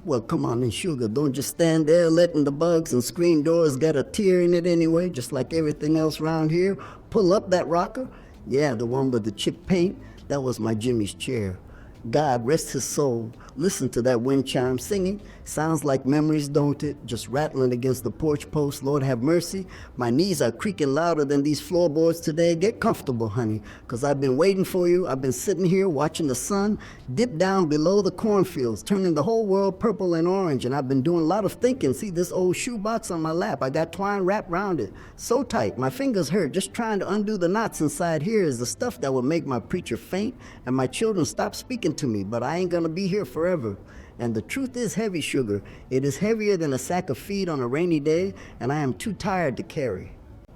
Well, come on then, sugar. Don't just stand there letting the bugs and screen doors get a tear in it anyway, just like everything else around here. Pull up that rocker. Yeah, the one with the chip paint. That was my Jimmy's chair. God rest his soul. Listen to that wind chime singing. Sounds like memories, don't it? Just rattling against the porch post. Lord have mercy. My knees are creaking louder than these floorboards today. Get comfortable, honey, because I've been waiting for you. I've been sitting here watching the sun dip down below the cornfields, turning the whole world purple and orange, and I've been doing a lot of thinking. See this old shoebox on my lap? I got twine wrapped around it. So tight, my fingers hurt. Just trying to undo the knots inside here is the stuff that will make my preacher faint and my children stop speaking to me, but I ain't gonna be here forever. And the truth is heavy, sugar. It is heavier than a sack of feed on a rainy day, and I am too tired to carry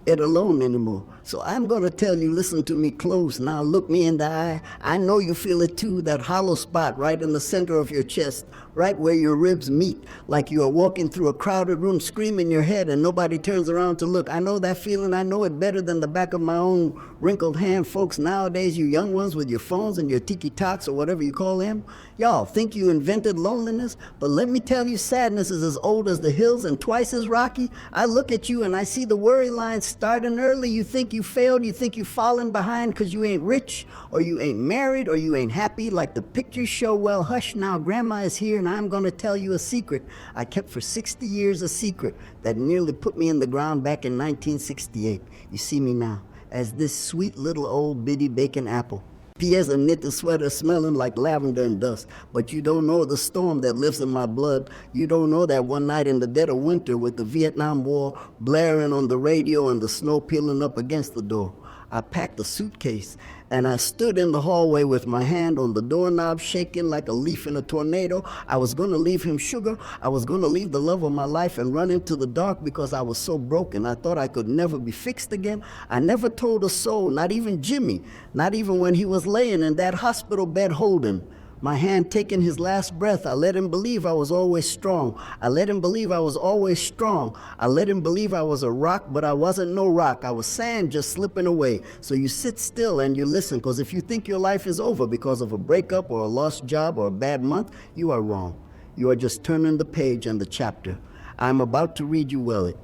it alone anymore. So I'm gonna tell you, listen to me close. Now look me in the eye. I know you feel it too, that hollow spot right in the center of your chest, right where your ribs meet, like you are walking through a crowded room screaming your head and nobody turns around to look. I know that feeling. I know it better than the back of my own wrinkled hand. Folks nowadays, you young ones with your phones and your tiki-toks or whatever you call them, y'all think you invented loneliness, but let me tell you, sadness is as old as the hills and twice as rocky. I look at you and I see the worry lines starting early. You think you failed, you think you've fallen behind because you ain't rich, or you ain't married, or you ain't happy like the pictures show. Well, hush now, grandma is here and I'm gonna tell you a secret I kept for 60 years, a secret that nearly put me in the ground back in 1968. You see me now as this sweet little old bitty bacon apple. He has a knitted sweater smelling like lavender and dust, but you don't know the storm that lives in my blood. You don't know that one night in the dead of winter with the Vietnam War blaring on the radio and the snow peeling up against the door, I packed a suitcase and I stood in the hallway with my hand on the doorknob shaking like a leaf in a tornado. I was gonna leave him, sugar. I was gonna leave the love of my life and run into the dark because I was so broken. I thought I could never be fixed again. I never told a soul, not even Jimmy, not even when he was laying in that hospital bed holding my hand, taking his last breath. I let him believe I was always strong. I let him believe I was always strong. I let him believe I was a rock, but I wasn't no rock. I was sand just slipping away. So you sit still and you listen, because if you think your life is over because of a breakup or a lost job or a bad month, you are wrong. You are just turning the page and the chapter. I'm about to read you well it.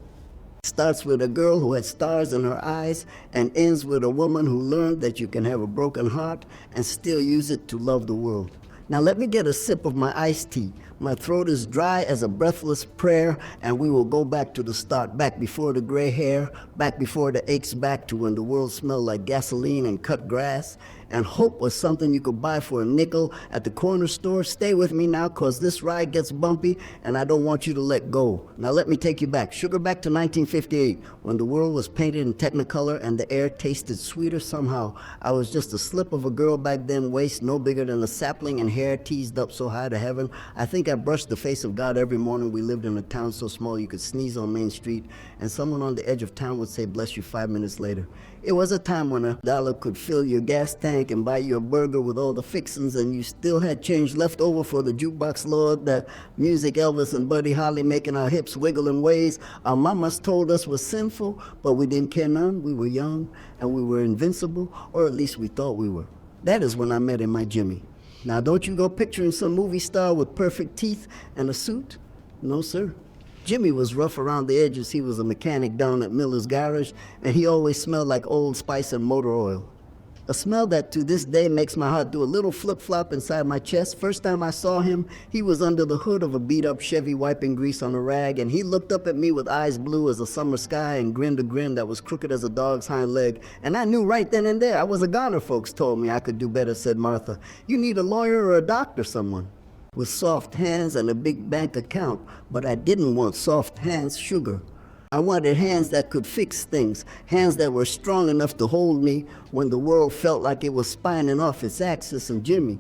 Starts with a girl who had stars in her eyes and ends with a woman who learned that you can have a broken heart and still use it to love the world. Now let me get a sip of my iced tea. My throat is dry as a breathless prayer, and we will go back to the start, back before the gray hair, back before the aches, back to when the world smelled like gasoline and cut grass, and hope was something you could buy for a nickel at the corner store. Stay with me now, cause this ride gets bumpy, and I don't want you to let go. Now let me take you back, sugar, back to 1958, when the world was painted in Technicolor and the air tasted sweeter somehow. I was just a slip of a girl back then, waist no bigger than a sapling and hair teased up so high to heaven. I think I brushed the face of God every morning. We lived in a town so small you could sneeze on Main Street, and someone on the edge of town would say, bless you, 5 minutes later. It was a time when $1 could fill your gas tank and buy you a burger with all the fixings, and you still had change left over for the jukebox, Lord. That music, Elvis and Buddy Holly making our hips wiggle in ways our mamas told us was sinful, but we didn't care none. We were young and we were invincible, or at least we thought we were. That is when I met him, my Jimmy. Now don't you go picturing some movie star with perfect teeth and a suit. No, sir. Jimmy was rough around the edges. He was a mechanic down at Miller's garage, and he always smelled like Old Spice and motor oil. A smell that to this day makes my heart do a little flip-flop inside my chest. First time I saw him, he was under the hood of a beat-up Chevy wiping grease on a rag, and he looked up at me with eyes blue as a summer sky and grinned a grin that was crooked as a dog's hind leg. And I knew right then and there I was a goner. Folks told me I could do better, said Martha. You need a lawyer or a doctor, someone with soft hands and a big bank account. But I didn't want soft hands, sugar. I wanted hands that could fix things, hands that were strong enough to hold me when the world felt like it was spinning off its axis. And Jimmy,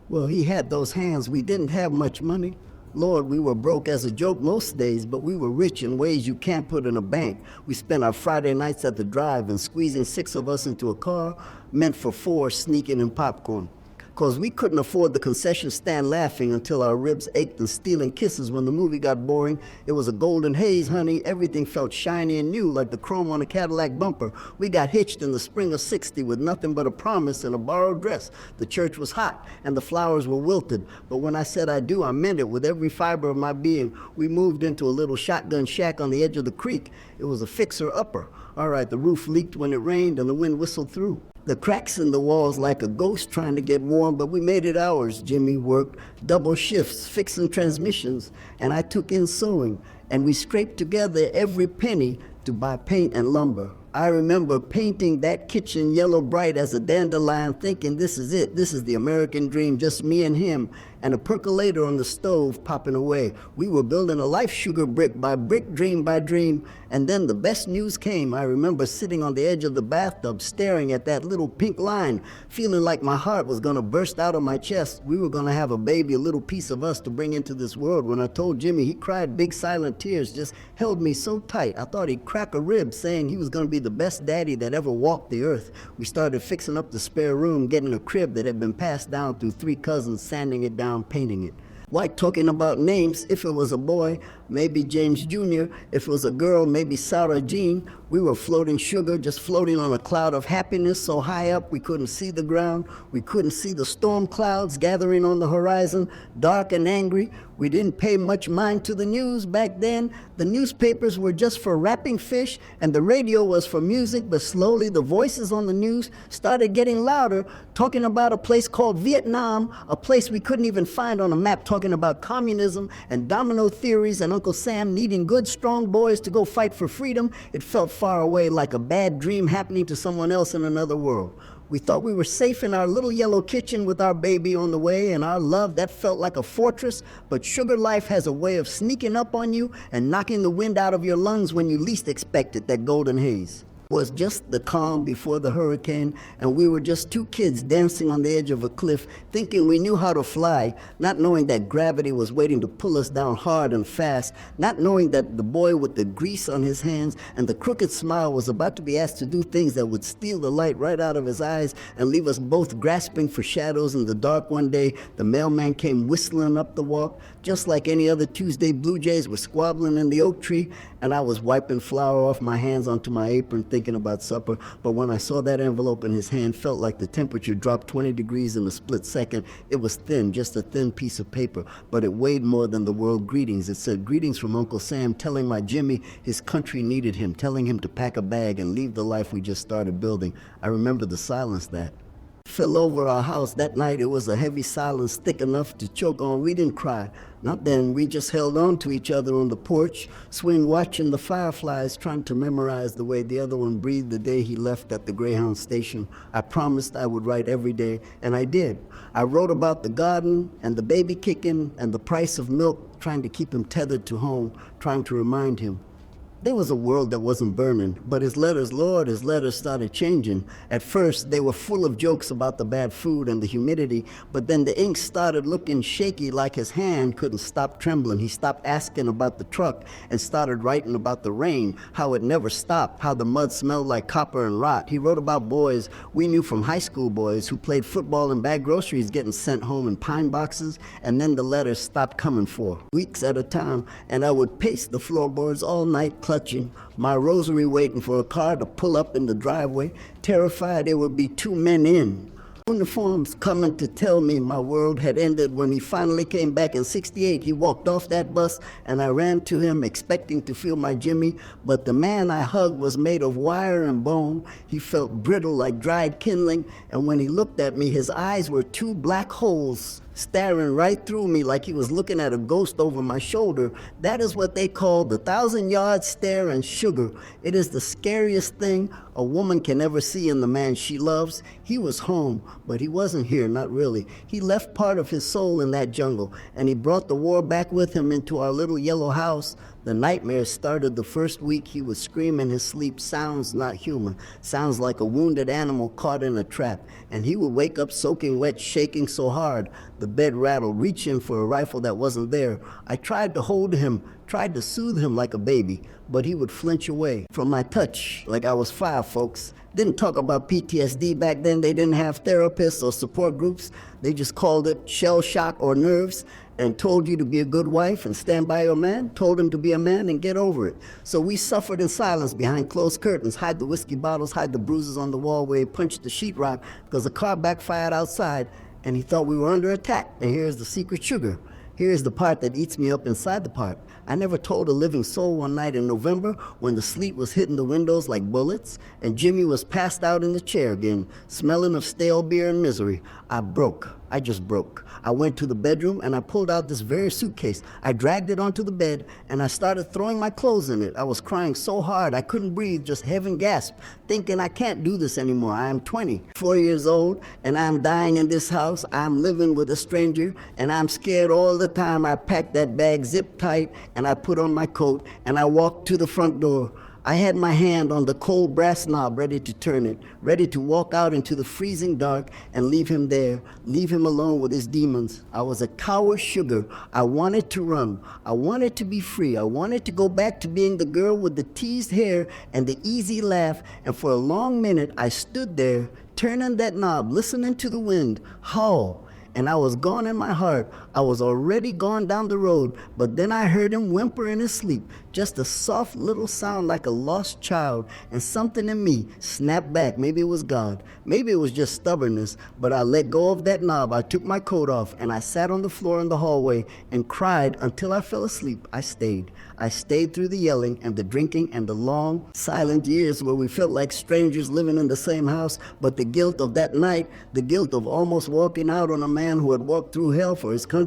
well, he had those hands. We didn't have much money. Lord, we were broke as a joke most days, but we were rich in ways you can't put in a bank. We spent our Friday nights at the drive and squeezing 6 of us into a car meant for 4 sneaking in popcorn. 'cause we couldn't afford the concession stand laughing until our ribs ached and stealing kisses when the movie got boring. It was a golden haze, honey. Everything felt shiny and new like the chrome on a Cadillac bumper. We got hitched in the spring of '60 with nothing but a promise and a borrowed dress. The church was hot and the flowers were wilted, but when I said I do, I meant it with every fiber of my being. We moved into a little shotgun shack on the edge of the creek. It was a fixer-upper. All right, the roof leaked when it rained and the wind whistled through. The cracks in the walls like a ghost trying to get warm, but we made it ours. Jimmy worked double shifts, fixing transmissions, and I took in sewing, and we scraped together every penny to buy paint and lumber. I remember painting that kitchen yellow bright as a dandelion, thinking this is it, this is the American dream, just me and him, and a percolator on the stove popping away. We were building a life sugar brick by brick, dream by dream, and then the best news came. I remember sitting on the edge of the bathtub, staring at that little pink line, feeling like my heart was gonna burst out of my chest. We were gonna have a baby, a little piece of us to bring into this world. When I told Jimmy, he cried big silent tears, just held me so tight. I thought he'd crack a rib, saying he was gonna be the best daddy that ever walked the earth. We started fixing up the spare room, getting a crib that had been passed down through 3 cousins, sanding it down, painting it. Why talking about names? If it was a boy, maybe James Jr. If it was a girl, maybe Sarah Jean. We were floating sugar, just floating on a cloud of happiness so high up we couldn't see the ground. We couldn't see the storm clouds gathering on the horizon, dark and angry. We didn't pay much mind to the news back then. The newspapers were just for wrapping fish, and the radio was for music, but slowly the voices on the news started getting louder, talking about a place called Vietnam, a place we couldn't even find on a map, talking about communism and domino theories and Uncle Sam needing good, strong boys to go fight for freedom. It felt far away, like a bad dream happening to someone else in another world. We thought we were safe in our little yellow kitchen with our baby on the way, and our love, that felt like a fortress. But sugar life has a way of sneaking up on you and knocking the wind out of your lungs when you least expect it, that golden haze. Was just the calm before the hurricane, and we were just 2 kids dancing on the edge of a cliff, thinking we knew how to fly, not knowing that gravity was waiting to pull us down hard and fast, not knowing that the boy with the grease on his hands and the crooked smile was about to be asked to do things that would steal the light right out of his eyes and leave us both grasping for shadows in the dark. One day, the mailman came whistling up the walk, just like any other Tuesday. Blue jays were squabbling in the oak tree, and I was wiping flour off my hands onto my apron, thinking about supper. But when I saw that envelope in his hand, felt like the temperature dropped 20 degrees in a split second. It was thin, just a thin piece of paper, but it weighed more than the world greetings. It said, "Greetings from Uncle Sam, telling my Jimmy his country needed him, telling him to pack a bag and leave the life we just started building." I remember the silence that fell over our house that night. It was a heavy silence, thick enough to choke on. We didn't cry, not then. We just held on to each other on the porch, swing watching the fireflies, trying to memorize the way the other one breathed the day he left at the Greyhound station. I promised I would write every day, and I did. I wrote about the garden and the baby kicking and the price of milk, trying to keep him tethered to home, trying to remind him. There was a world that wasn't burning, but his letters, Lord, his letters started changing. At first, they were full of jokes about the bad food and the humidity, but then the ink started looking shaky, like his hand couldn't stop trembling. He stopped asking about the truck and started writing about the rain, how it never stopped, how the mud smelled like copper and rot. He wrote about boys we knew from high school, boys who played football and bagged groceries, getting sent home in pine boxes, and then the letters stopped coming for weeks at a time, and I would pace the floorboards all night, clutching my rosary, waiting for a car to pull up in the driveway, terrified there would be 2 men in uniforms coming to tell me my world had ended. When he finally came back in '68, he walked off that bus, and I ran to him expecting to feel my Jimmy, but the man I hugged was made of wire and bone. He felt brittle like dried kindling, and when he looked at me, his eyes were 2 black holes staring right through me like he was looking at a ghost over my shoulder. That is what they call the 1,000-yard stare and sugar. It is the scariest thing a woman can ever see in the man she loves. He was home, but he wasn't here, not really. He left part of his soul in that jungle, and he brought the war back with him into our little yellow house. The nightmares started the first week. He would scream in his sleep, sounds not human, sounds like a wounded animal caught in a trap. And he would wake up soaking wet, shaking so hard the bed rattled, reaching for a rifle that wasn't there. I tried to hold him, tried to soothe him like a baby, but he would flinch away from my touch like I was 5, folks. Didn't talk about PTSD back then. They didn't have therapists or support groups. They just called it shell shock or nerves and told you to be a good wife and stand by your man, told him to be a man and get over it. So we suffered in silence behind closed curtains, hide the whiskey bottles, hide the bruises on the wall where he punched the sheetrock because the car backfired outside and he thought we were under attack. And here's the secret sugar. Here's the part that eats me up inside the part. I never told a living soul one night in November when the sleet was hitting the windows like bullets and Jimmy was passed out in the chair again, smelling of stale beer and misery. I broke. I just broke. I went to the bedroom and I pulled out this very suitcase. I dragged it onto the bed and I started throwing my clothes in it. I was crying so hard I couldn't breathe, just heaven gasped, thinking I can't do this anymore. I am 24 years old and I'm dying in this house. I'm living with a stranger and I'm scared all the time. I packed that bag zip tight and I put on my coat and I walked to the front door. I had my hand on the cold brass knob ready to turn it, ready to walk out into the freezing dark and leave him there, leave him alone with his demons. I was a coward sugar. I wanted to run. I wanted to be free. I wanted to go back to being the girl with the teased hair and the easy laugh. And for a long minute, I stood there, turning that knob, listening to the wind howl. And I was gone in my heart. I was already gone down the road, but then I heard him whimper in his sleep, just a soft little sound like a lost child, and something in me snapped back. Maybe it was God, maybe it was just stubbornness, but I let go of that knob. I took my coat off and I sat on the floor in the hallway and cried until I fell asleep. I stayed through the yelling and the drinking and the long, silent years where we felt like strangers living in the same house, but the guilt of that night, the guilt of almost walking out on a man who had walked through hell for his country,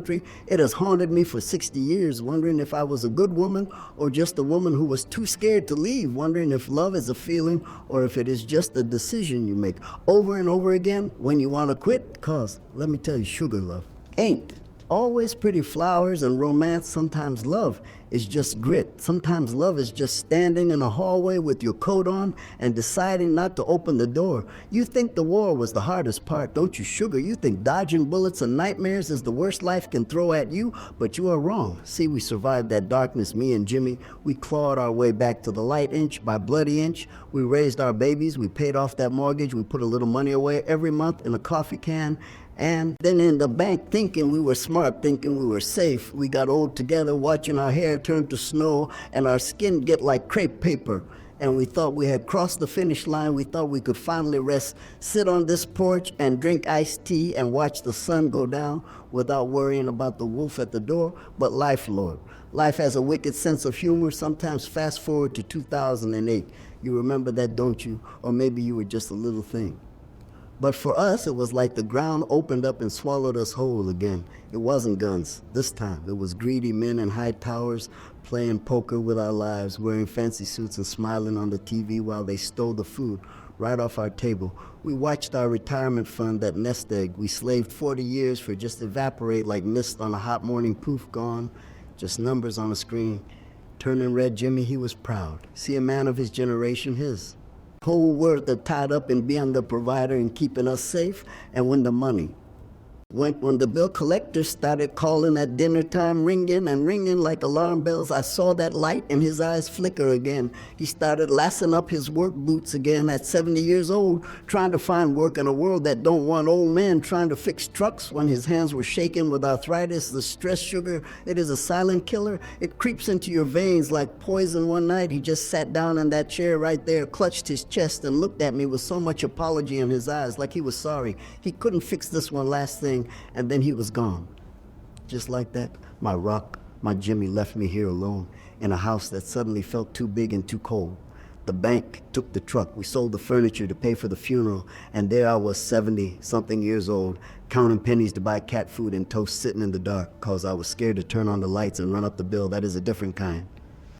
it has haunted me for 60 years, wondering if I was a good woman or just a woman who was too scared to leave, wondering if love is a feeling or if it is just a decision you make over and over again when you want to quit. Cause, let me tell you, sugar love ain't always pretty flowers and romance. Sometimes love is just grit. Sometimes love is just standing in a hallway with your coat on and deciding not to open the door. You think the war was the hardest part, don't you, sugar? You think dodging bullets and nightmares is the worst life can throw at you, but you are wrong. See, we survived that darkness, me and Jimmy. We clawed our way back to the light inch by bloody inch. We raised our babies. We paid off that mortgage. We put a little money away every month in a coffee can. And then in the bank, thinking we were smart, thinking we were safe, we got old together, watching our hair turn to snow and our skin get like crepe paper. And we thought we had crossed the finish line. We thought we could finally rest, sit on this porch and drink iced tea and watch the sun go down without worrying about the wolf at the door. But life, Lord, life has a wicked sense of humor. Sometimes fast forward to 2008. You remember that, don't you? Or maybe you were just a little thing. But for us, it was like the ground opened up and swallowed us whole again. It wasn't guns this time. It was greedy men in high towers playing poker with our lives, wearing fancy suits and smiling on the TV while they stole the food right off our table. We watched our retirement fund, that nest egg we slaved 40 years for, just evaporate like mist on a hot morning. Poof, gone. Just numbers on a screen. Turning red, Jimmy, he was proud. See, a man of his generation, his whole world that tied up in being the provider and keeping us safe. And when the money when the bill collector started calling at dinner time, ringing and ringing like alarm bells, I saw that light in his eyes flicker again. He started lacing up his work boots again at 70 years old, trying to find work in a world that don't want old men trying to fix trucks when his hands were shaking with arthritis. The stress sugar, it is a silent killer. It creeps into your veins like poison. One night, he just sat down in that chair right there, clutched his chest and looked at me with so much apology in his eyes, like he was sorry. He couldn't fix this one last thing, and then he was gone. Just like that, my rock, my Jimmy left me here alone in a house that suddenly felt too big and too cold. The bank took the truck. We sold the furniture to pay for the funeral, and there I was, 70-something years old, counting pennies to buy cat food and toast, sitting in the dark, cause I was scared to turn on the lights and run up the bill. That is a different kind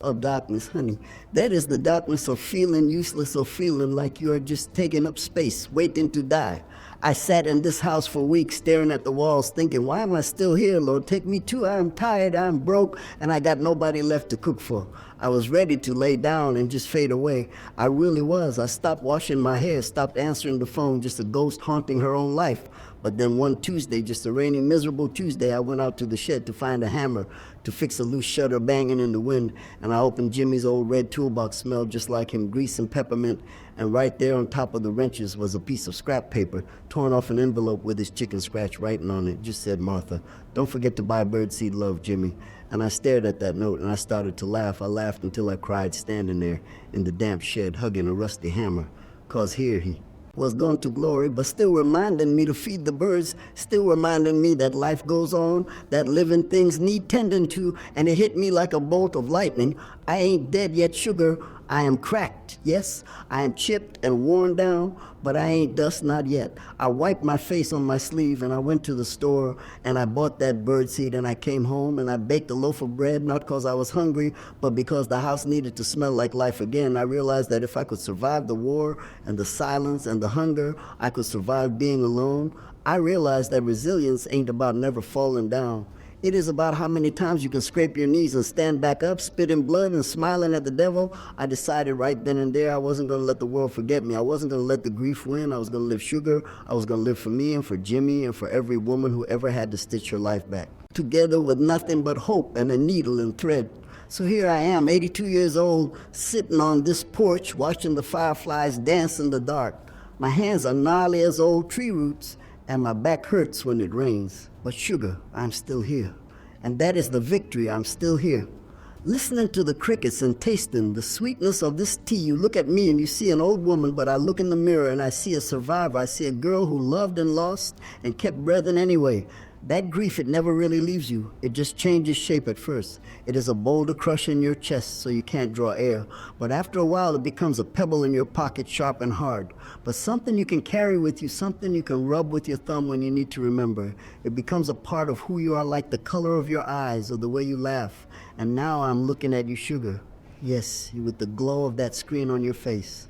of darkness, honey. That is the darkness of feeling useless, or feeling like you are just taking up space, waiting to die. I sat in this house for weeks, staring at the walls, thinking, why am I still here, Lord? Take me too. I'm tired, I'm broke, and I got nobody left to cook for. I was ready to lay down and just fade away. I really was. I stopped washing my hair, stopped answering the phone, just a ghost haunting her own life. But then one Tuesday, just a rainy, miserable Tuesday, I went out to the shed to find a hammer to fix a loose shutter banging in the wind, and I opened Jimmy's old red toolbox, smelled just like him, grease and peppermint, and right there on top of the wrenches was a piece of scrap paper, torn off an envelope with his chicken scratch writing on it. Just said, "Martha, don't forget to buy birdseed love, Jimmy." And I stared at that note and I started to laugh. I laughed until I cried standing there in the damp shed hugging a rusty hammer. 'Cause here he was gone to glory, but still reminding me to feed the birds, still reminding me that life goes on, that living things need tending to, and it hit me like a bolt of lightning. I ain't dead yet, sugar. I am cracked, yes, I am chipped and worn down, but I ain't dust, not yet. I wiped my face on my sleeve and I went to the store and I bought that birdseed and I came home and I baked a loaf of bread, not because I was hungry, but because the house needed to smell like life again. I realized that if I could survive the war and the silence and the hunger, I could survive being alone. I realized that resilience ain't about never falling down. It is about how many times you can scrape your knees and stand back up, spitting blood and smiling at the devil. I decided right then and there I wasn't going to let the world forget me. I wasn't going to let the grief win. I was going to live sugar. I was going to live for me and for Jimmy and for every woman who ever had to stitch her life back. Together with nothing but hope and a needle and thread. So here I am, 82 years old, sitting on this porch, watching the fireflies dance in the dark. My hands are gnarly as old tree roots, and my back hurts when it rains. But sugar, I'm still here. And that is the victory, I'm still here. Listening to the crickets and tasting the sweetness of this tea, you look at me and you see an old woman, but I look in the mirror and I see a survivor. I see a girl who loved and lost and kept breathing anyway. That grief, it never really leaves you. It just changes shape at first. It is a boulder crushing your chest so you can't draw air. But after a while, it becomes a pebble in your pocket, sharp and hard. But something you can carry with you, something you can rub with your thumb when you need to remember. It becomes a part of who you are, like the color of your eyes or the way you laugh. And now I'm looking at you, sugar. Yes, with the glow of that screen on your face.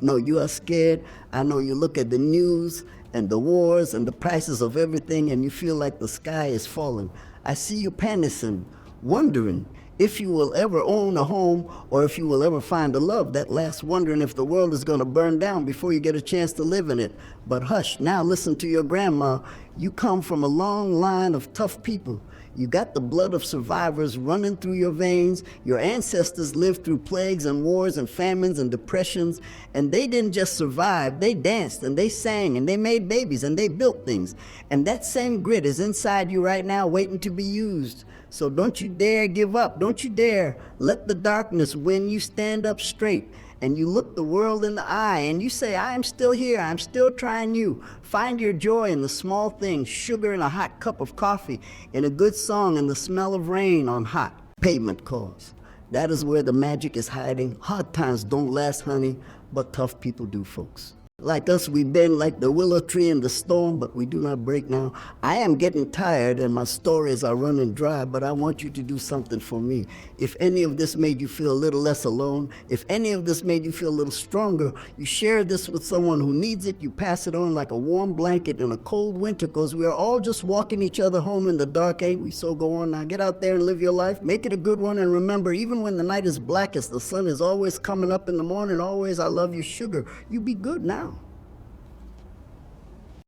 No, you are scared. I know you look at the news and the wars and the prices of everything and you feel like the sky is falling. I see you panicking, wondering if you will ever own a home or if you will ever find a love. That last wondering if the world is going to burn down before you get a chance to live in it. But hush, now listen to your grandma. You come from a long line of tough people. You got the blood of survivors running through your veins. Your ancestors lived through plagues and wars and famines and depressions, and they didn't just survive, they danced and they sang and they made babies and they built things. And that same grit is inside you right now waiting to be used. So don't you dare give up, don't you dare let the darkness win. You stand up straight and you look the world in the eye and you say, I am still here, I'm still trying you. Find your joy in the small things, sugar in a hot cup of coffee, in a good song and the smell of rain on hot pavement cars. That is where the magic is hiding. Hard times don't last, honey, but tough people do, folks. Like us, we bend like the willow tree in the storm, but we do not break now. I am getting tired and my stories are running dry, but I want you to do something for me. If any of this made you feel a little less alone, if any of this made you feel a little stronger, you share this with someone who needs it, you pass it on like a warm blanket in a cold winter, because we are all just walking each other home in the dark, ain't we? So go on now, get out there and live your life, make it a good one, and remember, even when the night is blackest, the sun is always coming up in the morning, always I love you, sugar. You be good now.